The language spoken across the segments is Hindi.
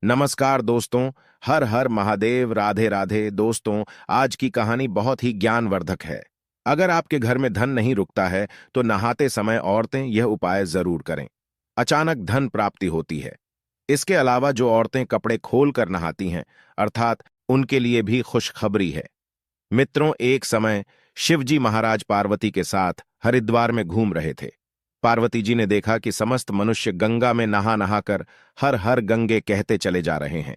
नमस्कार दोस्तों। हर हर महादेव, राधे राधे। दोस्तों, आज की कहानी बहुत ही ज्ञानवर्धक है। अगर आपके घर में धन नहीं रुकता है तो नहाते समय औरतें यह उपाय जरूर करें। अचानक धन प्राप्ति होती है। इसके अलावा जो औरतें कपड़े खोल कर नहाती हैं, अर्थात उनके लिए भी खुशखबरी है। मित्रों, एक समय शिवजी महाराज पार्वती के साथ हरिद्वार में घूम रहे थे। पार्वती जी ने देखा कि समस्त मनुष्य गंगा में नहा नहाकर हर हर गंगे कहते चले जा रहे हैं।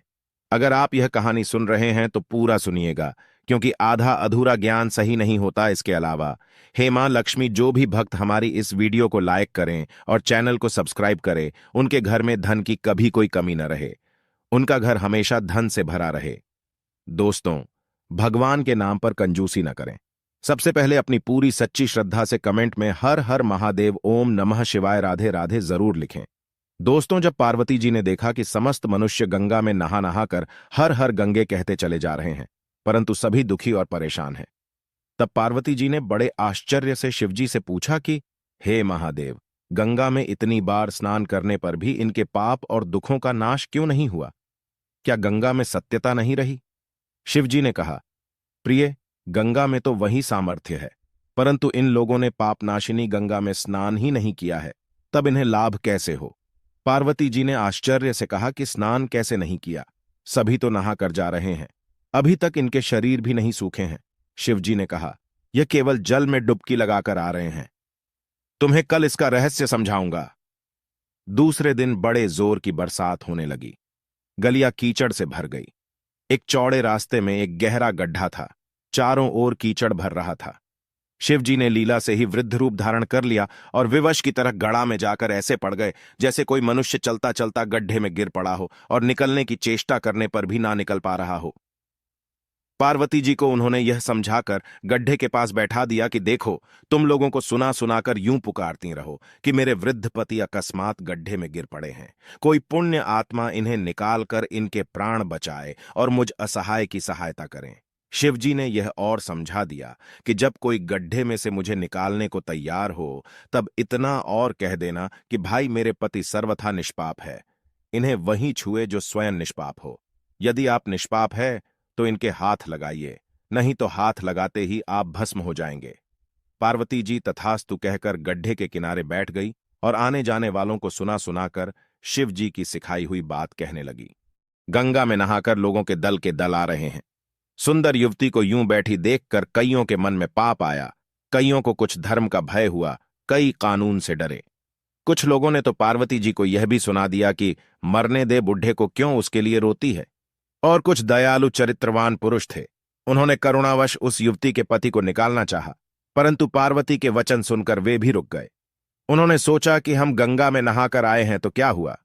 अगर आप यह कहानी सुन रहे हैं तो पूरा सुनिएगा, क्योंकि आधा अधूरा ज्ञान सही नहीं होता। इसके अलावा हे मां लक्ष्मी, जो भी भक्त हमारी इस वीडियो को लाइक करें और चैनल को सब्सक्राइब करें, उनके घर में धन की कभी कोई कमी न रहे, उनका घर हमेशा धन से भरा रहे। दोस्तों, भगवान के नाम पर कंजूसी न करें। सबसे पहले अपनी पूरी सच्ची श्रद्धा से कमेंट में हर हर महादेव, ओम नमः शिवाय, राधे राधे जरूर लिखें। दोस्तों, जब पार्वती जी ने देखा कि समस्त मनुष्य गंगा में नहा नहाकर हर हर गंगे कहते चले जा रहे हैं, परंतु सभी दुखी और परेशान हैं, तब पार्वती जी ने बड़े आश्चर्य से शिवजी से पूछा कि हे महादेव, गंगा में इतनी बार स्नान करने पर भी इनके पाप और दुखों का नाश क्यों नहीं हुआ? क्या गंगा में सत्यता नहीं रही? शिवजी ने कहा, प्रिय, गंगा में तो वही सामर्थ्य है, परंतु इन लोगों ने पापनाशिनी गंगा में स्नान ही नहीं किया है, तब इन्हें लाभ कैसे हो? पार्वती जी ने आश्चर्य से कहा कि स्नान कैसे नहीं किया? सभी तो नहा कर जा रहे हैं, अभी तक इनके शरीर भी नहीं सूखे हैं। शिवजी ने कहा, यह केवल जल में डुबकी लगाकर आ रहे हैं, तुम्हें कल इसका रहस्य समझाऊंगा। दूसरे दिन बड़े जोर की बरसात होने लगी। गलियां कीचड़ से भर गई। एक चौड़े रास्ते में एक गहरा गड्ढा था। चारों ओर कीचड़ भर रहा था। शिवजी ने लीला से ही वृद्ध रूप धारण कर लिया और विवश की तरह गड़ा में जाकर ऐसे पड़ गए जैसे कोई मनुष्य चलता चलता गड्ढे में गिर पड़ा हो और निकलने की चेष्टा करने पर भी ना निकल पा रहा हो। पार्वती जी को उन्होंने यह समझाकर गड्ढे के पास बैठा दिया कि देखो, तुम लोगों को सुना सुनाकर यूं पुकारती रहो कि मेरे वृद्ध पति अकस्मात गड्ढे में गिर पड़े हैं। कोई पुण्य आत्मा इन्हें निकालकर इनके प्राण बचाए और मुझ असहाय की सहायता करें। शिवजी ने यह और समझा दिया कि जब कोई गड्ढे में से मुझे निकालने को तैयार हो, तब इतना और कह देना कि भाई, मेरे पति सर्वथा निष्पाप है, इन्हें वहीं छुए जो स्वयं निष्पाप हो। यदि आप निष्पाप है तो इनके हाथ लगाइए, नहीं तो हाथ लगाते ही आप भस्म हो जाएंगे। पार्वती जी तथास्तु कहकर गड्ढे के किनारे बैठ गई और आने जाने वालों को सुना सुनाकर शिव जी की सिखाई हुई बात कहने लगी। गंगा में नहाकर लोगों के दल आ रहे हैं। सुंदर युवती को यूं बैठी देखकर कईयों के मन में पाप आया, कईयों को कुछ धर्म का भय हुआ, कई कानून से डरे। कुछ लोगों ने तो पार्वती जी को यह भी सुना दिया कि मरने दे बुढ़े को, क्यों उसके लिए रोती है। और कुछ दयालु चरित्रवान पुरुष थे, उन्होंने करुणावश उस युवती के पति को निकालना चाहा, परंतु पार्वती के वचन सुनकर वे भी रुक गए। उन्होंने सोचा कि हम गंगा में नहाकर आए हैं तो क्या हुआ,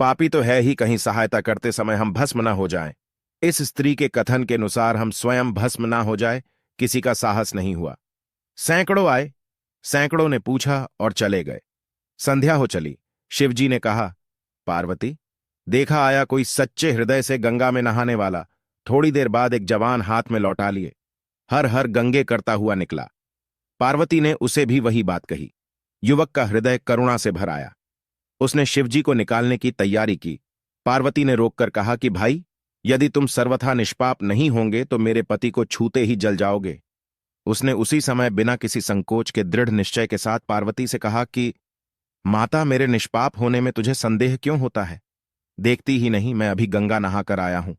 पापी तो है ही, कहीं सहायता करते समय हम भस्म न हो जाएं। इस स्त्री के कथन के अनुसार हम स्वयं भस्म ना हो जाए, किसी का साहस नहीं हुआ। सैकड़ों आए, सैकड़ों ने पूछा और चले गए। संध्या हो चली। शिवजी ने कहा, पार्वती, देखा आया कोई सच्चे हृदय से गंगा में नहाने वाला। थोड़ी देर बाद एक जवान हाथ में लौटा लिए, हर हर गंगे करता हुआ निकला। पार्वती ने उसे भी वही बात कही। युवक का हृदय करुणा से भर आया। उसने शिवजी को निकालने की तैयारी की। पार्वती ने रोककर कहा कि भाई, यदि तुम सर्वथा निष्पाप नहीं होंगे तो मेरे पति को छूते ही जल जाओगे। उसने उसी समय बिना किसी संकोच के दृढ़ निश्चय के साथ पार्वती से कहा कि माता, मेरे निष्पाप होने में तुझे संदेह क्यों होता है? देखती ही नहीं, मैं अभी गंगा नहाकर आया हूं।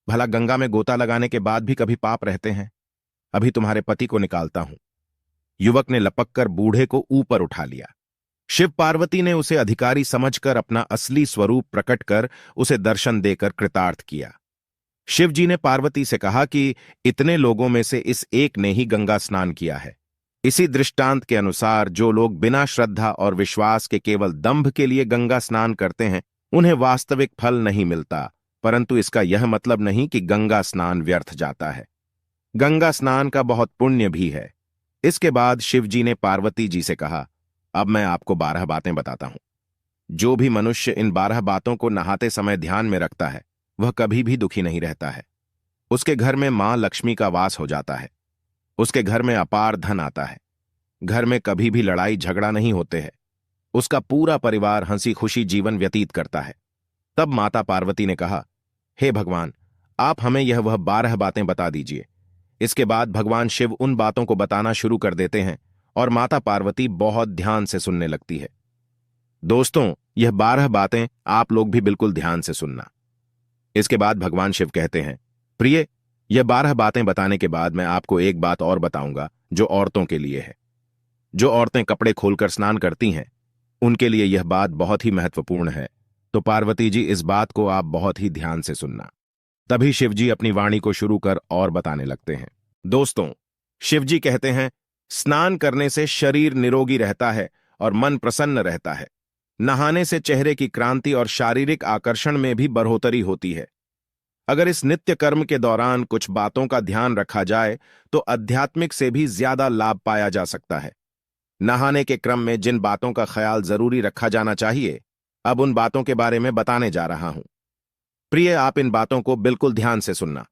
भला गंगा में गोता लगाने के बाद भी कभी पाप रहते हैं? अभी तुम्हारे पति को निकालता हूं। युवक ने लपककर बूढ़े को ऊपर उठा लिया। शिव पार्वती ने उसे अधिकारी समझकर अपना असली स्वरूप प्रकट कर उसे दर्शन देकर कृतार्थ किया। शिवजी ने पार्वती से कहा कि इतने लोगों में से इस एक ने ही गंगा स्नान किया है। इसी दृष्टांत के अनुसार जो लोग बिना श्रद्धा और विश्वास के केवल दंभ के लिए गंगा स्नान करते हैं, उन्हें वास्तविक फल नहीं मिलता, परंतु इसका यह मतलब नहीं कि गंगा स्नान व्यर्थ जाता है। गंगा स्नान का बहुत पुण्य भी है। इसके बाद शिवजी ने पार्वती जी से कहा, अब मैं आपको 12 बातें बताता हूं। जो भी मनुष्य इन 12 बातों को नहाते समय ध्यान में रखता है, वह कभी भी दुखी नहीं रहता है। उसके घर में मां लक्ष्मी का वास हो जाता है। उसके घर में अपार धन आता है। घर में कभी भी लड़ाई झगड़ा नहीं होते हैं। उसका पूरा परिवार हंसी खुशी जीवन व्यतीत करता है। तब माता पार्वती ने कहा, हे भगवान, आप हमें यह वह 12 बातें बता दीजिए। इसके बाद भगवान शिव उन बातों को बताना शुरू कर देते हैं और माता पार्वती बहुत ध्यान से सुनने लगती है। दोस्तों, यह 12 बातें आप लोग भी बिल्कुल ध्यान से सुनना। इसके बाद भगवान शिव कहते हैं, प्रिय, यह 12 बातें बताने के बाद मैं आपको एक बात और बताऊंगा जो औरतों के लिए है। जो औरतें कपड़े खोलकर स्नान करती हैं, उनके लिए यह बात बहुत ही महत्वपूर्ण है। तो पार्वती जी, इस बात को आप बहुत ही ध्यान से सुनना। तभी शिवजी अपनी वाणी को शुरू कर और बताने लगते हैं। दोस्तों, शिवजी कहते हैं, स्नान करने से शरीर निरोगी रहता है और मन प्रसन्न रहता है। नहाने से चेहरे की क्रांति और शारीरिक आकर्षण में भी बढ़ोतरी होती है। अगर इस नित्य कर्म के दौरान कुछ बातों का ध्यान रखा जाए तो आध्यात्मिक से भी ज्यादा लाभ पाया जा सकता है। नहाने के क्रम में जिन बातों का ख्याल जरूरी रखा जाना चाहिए, अब उन बातों के बारे में बताने जा रहा हूं। प्रिय, आप इन बातों को बिल्कुल ध्यान से सुनना।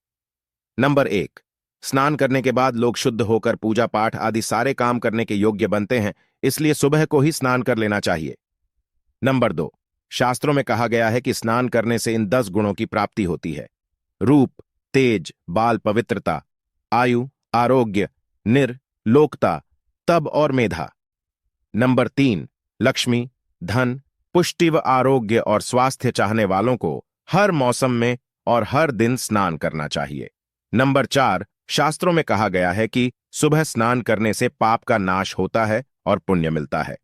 नंबर 1, स्नान करने के बाद लोग शुद्ध होकर पूजा पाठ आदि सारे काम करने के योग्य बनते हैं, इसलिए सुबह को ही स्नान कर लेना चाहिए। नंबर 2, शास्त्रों में कहा गया है कि स्नान करने से इन 10 गुणों की प्राप्ति होती है: रूप, तेज, बाल पवित्रता, आयु, आरोग्य, लोकता, तब और मेधा। नंबर 3, लक्ष्मी, धन, पुष्टि व आरोग्य और स्वास्थ्य चाहने वालों को हर मौसम में और हर दिन स्नान करना चाहिए। नंबर 4, शास्त्रों में कहा गया है कि सुबह स्नान करने से पाप का नाश होता है और पुण्य मिलता है।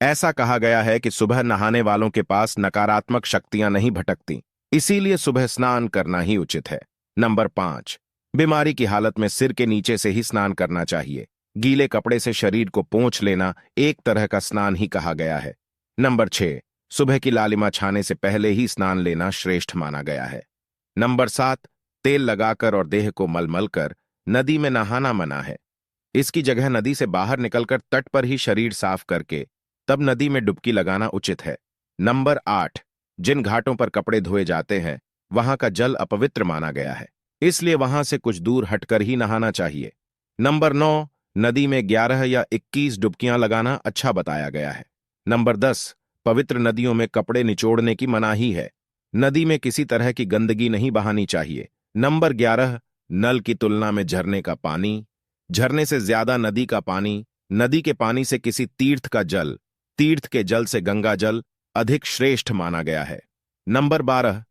ऐसा कहा गया है कि सुबह नहाने वालों के पास नकारात्मक शक्तियां नहीं भटकती, इसीलिए सुबह स्नान करना ही उचित है। नंबर 5, बीमारी की हालत में सिर के नीचे से ही स्नान करना चाहिए। गीले कपड़े से शरीर को पोंछ लेना एक तरह का स्नान ही कहा गया है। नंबर 6, सुबह की लालिमा छाने से पहले ही स्नान लेना श्रेष्ठ माना गया है। नंबर 7, तेल लगाकर और देह को मलमल कर नदी में नहाना मना है। इसकी जगह नदी से बाहर निकलकर तट पर ही शरीर साफ करके तब नदी में डुबकी लगाना उचित है। नंबर 8, जिन घाटों पर कपड़े धोए जाते हैं वहां का जल अपवित्र माना गया है, इसलिए वहां से कुछ दूर हटकर ही नहाना चाहिए। नंबर 9, नदी में 11 या 21 डुबकियां लगाना अच्छा बताया गया है। नंबर 10, पवित्र नदियों में कपड़े निचोड़ने की मनाही है। नदी में किसी तरह की गंदगी नहीं बहानी चाहिए। नंबर 11, नल की तुलना में झरने का पानी, झरने से ज्यादा नदी का पानी, नदी के पानी से किसी तीर्थ का जल, तीर्थ के जल से गंगा जल अधिक श्रेष्ठ माना गया है। नंबर 12,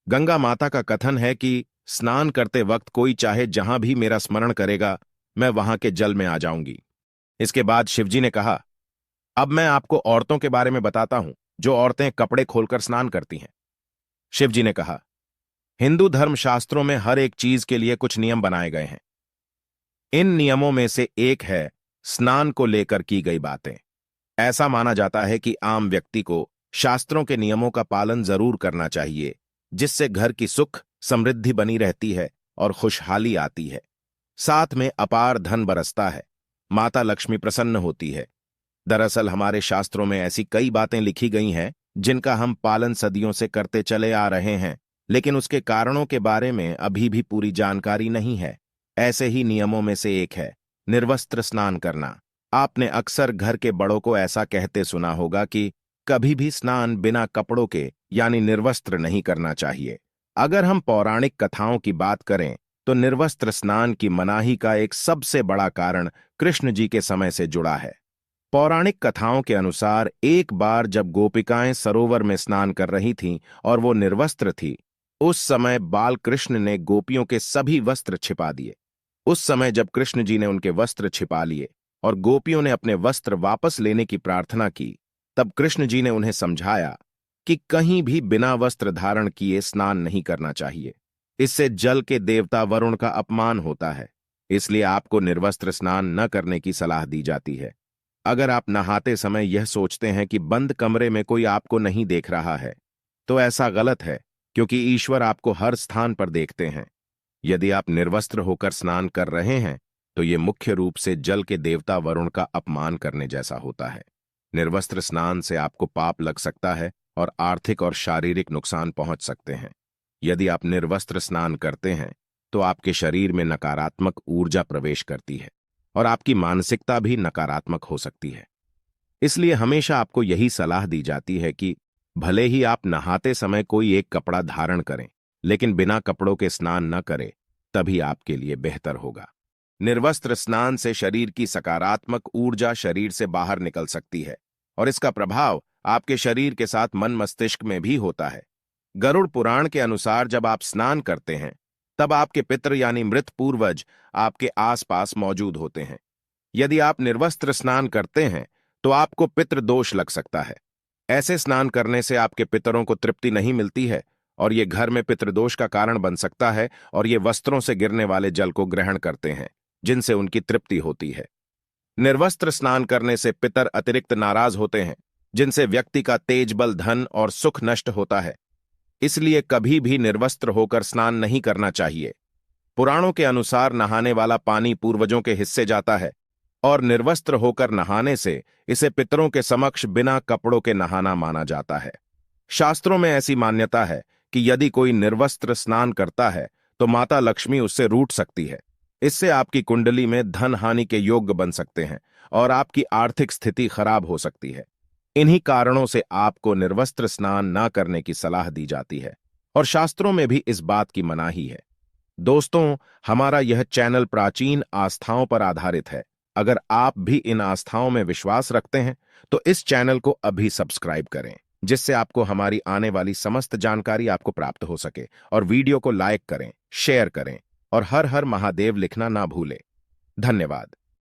गंगा माता का कथन है कि स्नान करते वक्त कोई चाहे जहां भी मेरा स्मरण करेगा, मैं वहां के जल में आ जाऊंगी। इसके बाद शिवजी ने कहा, अब मैं आपको औरतों के बारे में बताता हूं जो औरतें कपड़े खोलकर स्नान करती हैं। शिवजी ने कहा, हिंदू धर्म शास्त्रों में हर एक चीज के लिए कुछ नियम बनाए गए हैं। इन नियमों में से एक है स्नान को लेकर की गई बातें। ऐसा माना जाता है कि आम व्यक्ति को शास्त्रों के नियमों का पालन जरूर करना चाहिए, जिससे घर की सुख समृद्धि बनी रहती है और खुशहाली आती है। साथ में अपार धन बरसता है, माता लक्ष्मी प्रसन्न होती है। दरअसल हमारे शास्त्रों में ऐसी कई बातें लिखी गई हैं जिनका हम पालन सदियों से करते चले आ रहे हैं, लेकिन उसके कारणों के बारे में अभी भी पूरी जानकारी नहीं है। ऐसे ही नियमों में से एक है निर्वस्त्र स्नान करना। आपने अक्सर घर के बड़ों को ऐसा कहते सुना होगा कि कभी भी स्नान बिना कपड़ों के यानी निर्वस्त्र नहीं करना चाहिए। अगर हम पौराणिक कथाओं की बात करें तो निर्वस्त्र स्नान की मनाही का एक सबसे बड़ा कारण कृष्ण जी के समय से जुड़ा है। पौराणिक कथाओं के अनुसार एक बार जब गोपिकाएं सरोवर में स्नान कर रही थीं और वो निर्वस्त्र थी, उस समय बाल कृष्ण ने गोपियों के सभी वस्त्र छिपा दिए। उस समय जब कृष्ण जी ने उनके वस्त्र छिपा लिए और गोपियों ने अपने वस्त्र वापस लेने की प्रार्थना की, तब कृष्ण जी ने उन्हें समझाया कि कहीं भी बिना वस्त्र धारण किए स्नान नहीं करना चाहिए। इससे जल के देवता वरुण का अपमान होता है, इसलिए आपको निर्वस्त्र स्नान न करने की सलाह दी जाती है। अगर आप नहाते समय यह सोचते हैं कि बंद कमरे में कोई आपको नहीं देख रहा है, तो ऐसा गलत है, क्योंकि ईश्वर आपको हर स्थान पर देखते हैं। यदि आप निर्वस्त्र होकर स्नान कर रहे हैं तो ये मुख्य रूप से जल के देवता वरुण का अपमान करने जैसा होता है। निर्वस्त्र स्नान से आपको पाप लग सकता है और आर्थिक और शारीरिक नुकसान पहुंच सकते हैं। यदि आप निर्वस्त्र स्नान करते हैं तो आपके शरीर में नकारात्मक ऊर्जा प्रवेश करती है और आपकी मानसिकता भी नकारात्मक हो सकती है। इसलिए हमेशा आपको यही सलाह दी जाती है कि भले ही आप नहाते समय कोई एक कपड़ा धारण करें, लेकिन बिना कपड़ों के स्नान न करें, तभी आपके लिए बेहतर होगा। निर्वस्त्र स्नान से शरीर की सकारात्मक ऊर्जा शरीर से बाहर निकल सकती है और इसका प्रभाव आपके शरीर के साथ मन मस्तिष्क में भी होता है। गरुड़ पुराण के अनुसार जब आप स्नान करते हैं, तब आपके पितृ यानी मृत पूर्वज आपके आसपास मौजूद होते हैं। यदि आप निर्वस्त्र स्नान करते हैं, तो आपको पितृदोष लग सकता है। ऐसे स्नान करने से आपके पितरों को तृप्ति नहीं मिलती है और ये घर में पितृदोष का कारण बन सकता है और ये वस्त्रों से गिरने वाले जल को ग्रहण करते हैं, जिनसे उनकी तृप्ति होती है। निर्वस्त्र स्नान करने से पितर अतिरिक्त नाराज होते हैं, जिनसे व्यक्ति का तेज बल, धन और सुख नष्ट होता है। इसलिए कभी भी निर्वस्त्र होकर स्नान नहीं करना चाहिए। पुराणों के अनुसार नहाने वाला पानी पूर्वजों के हिस्से जाता है और निर्वस्त्र होकर नहाने से इसे पितरों के समक्ष बिना कपड़ों के नहाना माना जाता है। शास्त्रों में ऐसी मान्यता है कि यदि कोई निर्वस्त्र स्नान करता है तो माता लक्ष्मी उससे रूठ सकती है। इससे आपकी कुंडली में धन हानि के योग बन सकते हैं और आपकी आर्थिक स्थिति खराब हो सकती है। इन्हीं कारणों से आपको निर्वस्त्र स्नान न करने की सलाह दी जाती है और शास्त्रों में भी इस बात की मनाही है। दोस्तों, हमारा यह चैनल प्राचीन आस्थाओं पर आधारित है। अगर आप भी इन आस्थाओं में विश्वास रखते हैं तो इस चैनल को अभी सब्सक्राइब करें, जिससे आपको हमारी आने वाली समस्त जानकारी आपको प्राप्त हो सके। और वीडियो को लाइक करें, शेयर करें और हर हर महादेव लिखना ना भूलें। धन्यवाद।